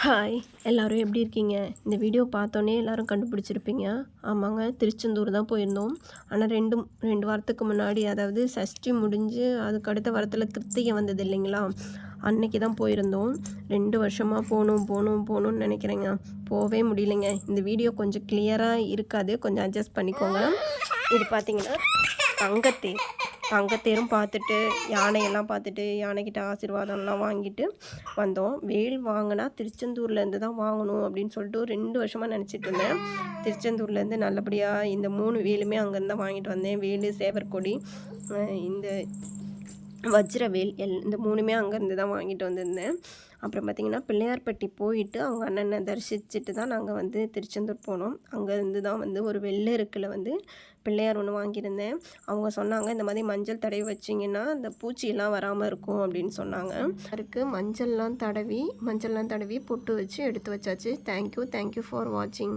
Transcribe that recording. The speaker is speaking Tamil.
ஹாய் எல்லோரும் எப்படி இருக்கீங்க? இந்த வீடியோ பார்த்தோன்னே எல்லோரும் கண்டுபிடிச்சிருப்பீங்க. ஆமாங்க, திருச்செந்தூர் தான் போயிருந்தோம். ஆனால் ரெண்டு வாரத்துக்கு முன்னாடி, அதாவது சஷ்டி முடிஞ்சு அதுக்கு அடுத்த வாரத்தில் கிருத்திகை வந்தது இல்லைங்களா, அன்னைக்கு தான் போயிருந்தோம். 2 வருஷமாக போகணும்னு நினைக்கிறேங்க. போகவே முடியலைங்க. இந்த வீடியோ கொஞ்சம் கிளியராக இருக்காது, கொஞ்சம் அட்ஜஸ்ட் பண்ணிக்கோங்க. இது பார்த்தீங்கன்னா தங்கத்தேரும் பார்த்துட்டு, யானையெல்லாம் பார்த்துட்டு, யானைக்கிட்ட ஆசீர்வாதம்லாம் வாங்கிட்டு வந்தோம். வேல் வாங்கினா திருச்செந்தூர்லேருந்து தான் வாங்கணும் அப்படின்னு சொல்லிட்டு 2 வருஷமாக நினச்சிட்டு இருந்தேன். திருச்செந்தூர்லேருந்து நல்லபடியாக இந்த 3 வேலுமே அங்கேருந்து தான் வாங்கிட்டு வந்தேன். வேலு, சேவற்கொடி, இந்த வஜ்ரவேல் இந்த 3மே அங்கேருந்து தான் வாங்கிட்டு வந்திருந்தேன். அப்புறம் பார்த்திங்கன்னா பிள்ளையார்பட்டி போயிட்டு அவங்க அண்ணனை தரிசிச்சுட்டு தான் நாங்கள் வந்து திருச்செந்தூர் போனோம். அங்கேருந்து தான் வந்து ஒரு வெள்ளை இருக்குல்ல வந்து பிள்ளையார் ஒன்று வாங்கியிருந்தேன். அவங்க சொன்னாங்க, இந்த மாதிரி மஞ்சள் தடவி வச்சிங்கன்னா அந்த பூச்சியெல்லாம் வராமல் இருக்கும் அப்படின்னு சொன்னாங்க. அதுக்கு மஞ்சள்லாம் தடவி பொட்டு வச்சு எடுத்து வச்சாச்சு. தேங்க்யூ ஃபார் வாட்சிங்.